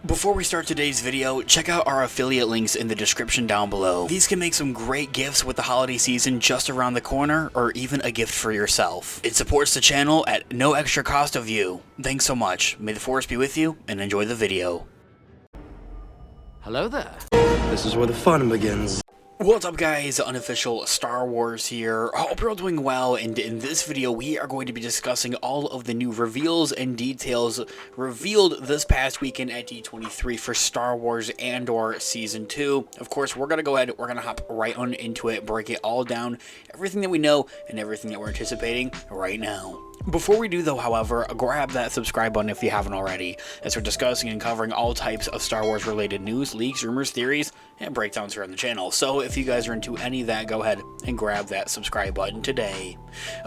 Before we start today's video, check out our affiliate links in the description down below. These can make some great gifts with the holiday season just around the corner, or even a gift for yourself. It supports the channel at no extra cost of you. Thanks so much. May the force be with you, and enjoy the video. Hello there. This is where the fun begins. What's up guys, Unofficial Star Wars here. Hope you're all doing well, and in this video we are going to be discussing all of the new reveals and details revealed this past weekend at D23 for Star Wars Andor Season 2. Of course, we're going to go ahead, we're going to hop right on into it, break it all down, everything that we know and everything that we're anticipating right now. Before we do though, however, grab that subscribe button if you haven't already, as we're discussing and covering all types of Star Wars related news, leaks, rumors, theories, and breakdowns here on the channel. So if you guys are into any of that, go ahead and grab that subscribe button today.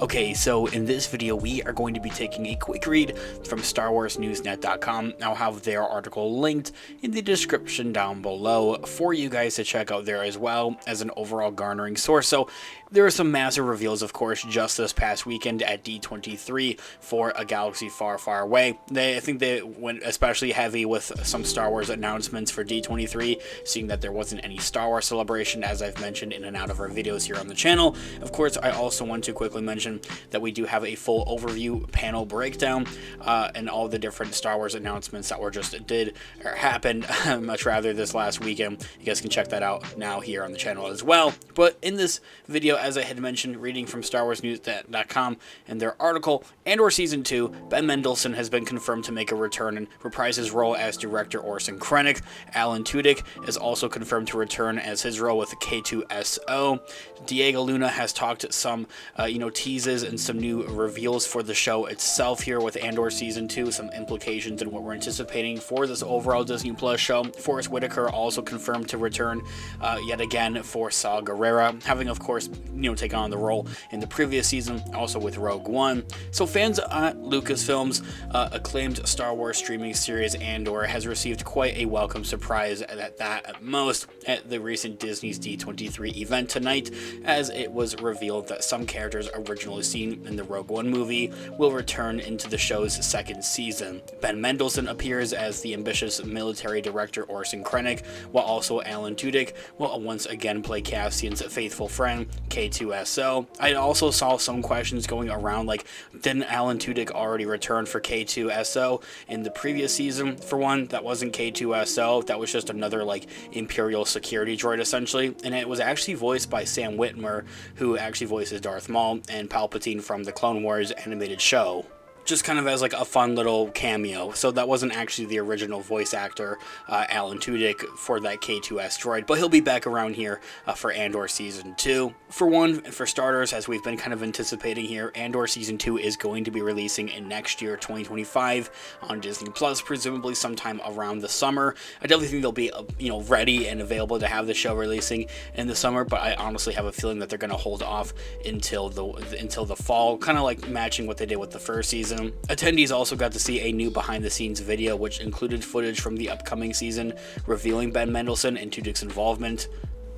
Okay, so in this video we are going to be taking a quick read from StarWarsNewsNet.com. I'll have their article linked in the description down below for you guys to check out there, as well as an overall garnering source. So there are some massive reveals, of course, just this past weekend at D23 for A Galaxy Far, Far Away. I think they went especially heavy with some Star Wars announcements for D23, seeing that there wasn't any Star Wars celebration, as I've mentioned in and out of our videos here on the channel. Of course, I also want to quickly mention that we do have a full overview panel breakdown and all the different Star Wars announcements that were just happened much rather this last weekend. You guys can check that out now here on the channel as well. But in this video, as I had mentioned, reading from StarWarsNewsNet.com and their article, Andor Season 2, Ben Mendelsohn has been confirmed to make a return and reprise his role as director Orson Krennic. Alan Tudyk is also confirmed to return as his role with K2SO. Diego Luna has talked some, teases and some new reveals for the show itself here with Andor Season 2, some implications and what we're anticipating for this overall Disney Plus show. Forrest Whitaker also confirmed to return yet again for Saw Gerrera, having, of course, take on the role in the previous season, also with Rogue One. So fans at Lucasfilm's acclaimed Star Wars streaming series Andor has received quite a welcome surprise at most at the recent Disney's D23 event tonight, as it was revealed that some characters originally seen in the Rogue One movie will return into the show's second season. Ben Mendelsohn appears as the ambitious military director Orson Krennic, while also Alan Tudyk will once again play Cassian's faithful friend K2SO. I also saw some questions going around, like, didn't Alan Tudyk already return for K2SO in the previous season? For one, that wasn't K2SO, that was just another, Imperial security droid, essentially, and it was actually voiced by Sam Witwer, who actually voices Darth Maul and Palpatine from the Clone Wars animated show. Just kind of as a fun little cameo. So that wasn't actually the original voice actor, Alan Tudyk, for that K2S droid, but he'll be back around here for Andor Season 2. For one, for starters, as we've been kind of anticipating here, Andor Season 2 is going to be releasing in next year, 2025, on Disney Plus, presumably sometime around the summer. I definitely think they'll be, ready and available to have the show releasing in the summer, but I honestly have a feeling that they're going to hold off until the fall, kind of like matching what they did with the first season. Attendees also got to see a new behind-the-scenes video, which included footage from the upcoming season revealing Ben Mendelsohn and Tudyk's involvement,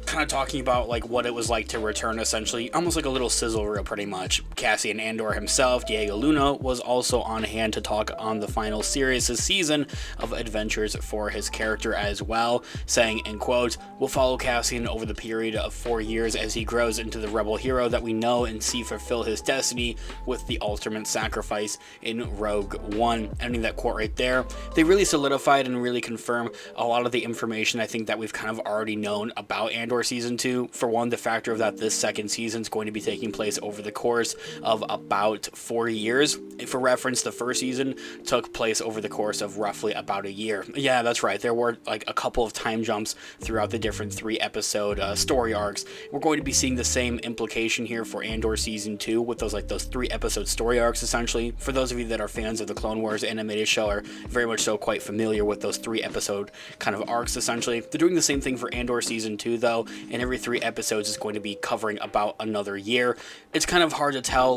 kind of talking about what it was like to return, essentially almost like a little sizzle reel pretty much. Cassian Andor himself, Diego Luna, was also on hand to talk on the final series this season of adventures for his character as well, saying, in quote, "We'll follow Cassian over the period of 4 years as he grows into the rebel hero that we know and see fulfill his destiny with the ultimate sacrifice in Rogue One." Ending that quote right there, they really solidified and really confirmed a lot of the information I think that we've kind of already known about Andor Season 2. For one, the factor of that this second season is going to be taking place over the course of about 4 years. For reference, the first season took place over the course of roughly about a year. Yeah, that's right. There were a couple of time jumps throughout the different 3-episode story arcs. We're going to be seeing the same implication here for Andor Season 2 with those 3-episode story arcs, essentially. For those of you that are fans of the Clone Wars animated show, are very much so quite familiar with those 3-episode kind of arcs, essentially. They're doing the same thing for Andor Season 2, though, and every 3 episodes is going to be covering about another year. It's kind of hard to tell,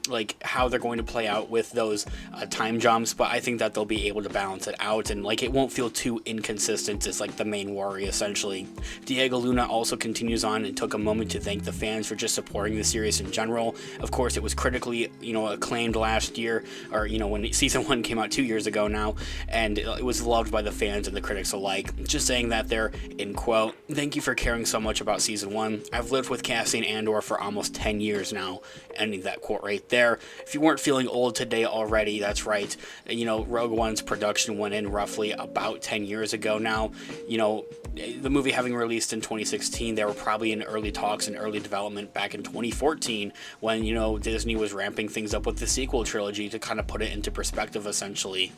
like how they're going to play out with those time jumps, but I think that they'll be able to balance it out, and like it won't feel too inconsistent as like the main worry essentially. Diego Luna also continues on and took a moment to thank the fans for just supporting the series in general. Of course, it was critically, acclaimed last year, or when season 1 came out 2 years ago now, and it was loved by the fans and the critics alike. Just saying that there in quote, "Thank you for caring so much about season 1. I've lived with Cassian Andor for almost 10 years now." Ending that quote right there. If you weren't feeling old today already, that's right. Rogue One's production went in roughly about 10 years ago now. The movie having released in 2016, they were probably in early talks and early development back in 2014 when, Disney was ramping things up with the sequel trilogy to kind of put it into perspective essentially.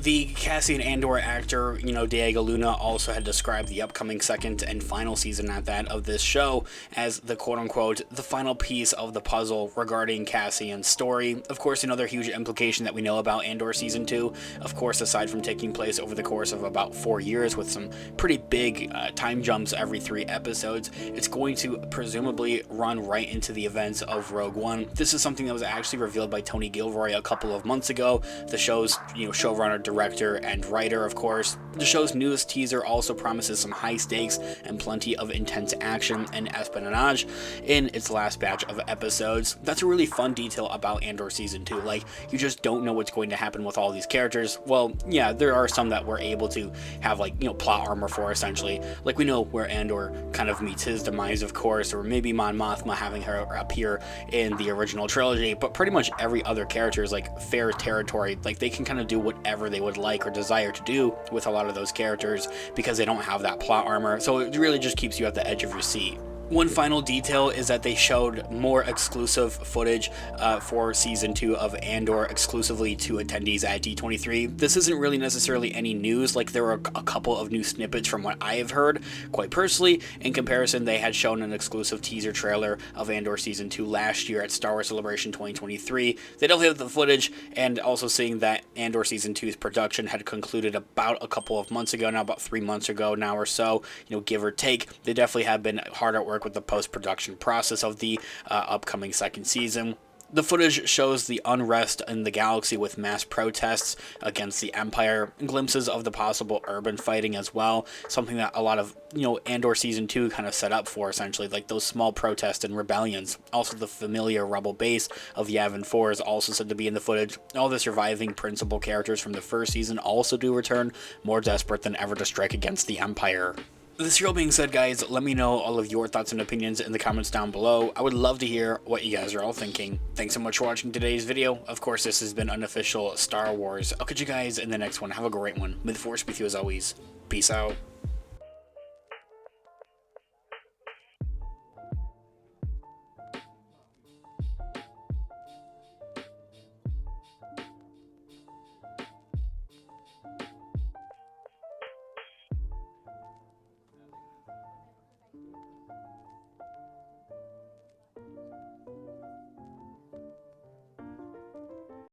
The Cassian Andor actor, Diego Luna, also had described the upcoming second and final season at that of this show as the quote-unquote the final piece of the puzzle regarding Cassian's story. Of course, another huge implication that we know about Andor Season 2, of course, aside from taking place over the course of about 4 years with some pretty big time jumps every 3 episodes, it's going to presumably run right into the events of Rogue One. This is something that was actually revealed by Tony Gilroy a couple of months ago, the show's showrunner, director, and writer, of course. The show's newest teaser also promises some high stakes and plenty of intense action and espionage in its last batch of episodes. That's a really fun detail about Andor Season 2. Like, you just don't know what's going to happen with all these characters. Well, yeah, there are some that we're able to have, plot armor for, essentially. Like, we know where Andor kind of meets his demise, of course, or maybe Mon Mothma having her appear in the original trilogy, but pretty much every other character is, fair territory. Like, they can kind of do whatever they would like or desire to do with a lot of those characters because they don't have that plot armor, so it really just keeps you at the edge of your seat. One final detail is that they showed more exclusive footage for Season 2 of Andor exclusively to attendees at D23. This isn't really necessarily any news, there were a couple of new snippets from what I have heard. Quite personally, in comparison, they had shown an exclusive teaser trailer of Andor Season 2 last year at Star Wars Celebration 2023. They definitely have the footage, and also seeing that Andor Season 2's production had concluded about a couple of months ago now, about 3 months ago now or so, give or take. They definitely have been hard at work with the post-production process of the upcoming second season. The footage shows the unrest in the galaxy with mass protests against the Empire, glimpses of the possible urban fighting as well, something that a lot of, Andor Season 2 kind of set up for, essentially, like those small protests and rebellions. Also, the familiar rebel base of Yavin 4 is also said to be in the footage. All the surviving principal characters from the first season also do return, more desperate than ever to strike against the Empire. This all being said, guys, let me know all of your thoughts and opinions in the comments down below. I would love to hear what you guys are all thinking. Thanks so much for watching today's video. Of course, this has been Unofficial Star Wars. I'll catch you guys in the next one. Have a great one. May the Force be with you as always. Peace out.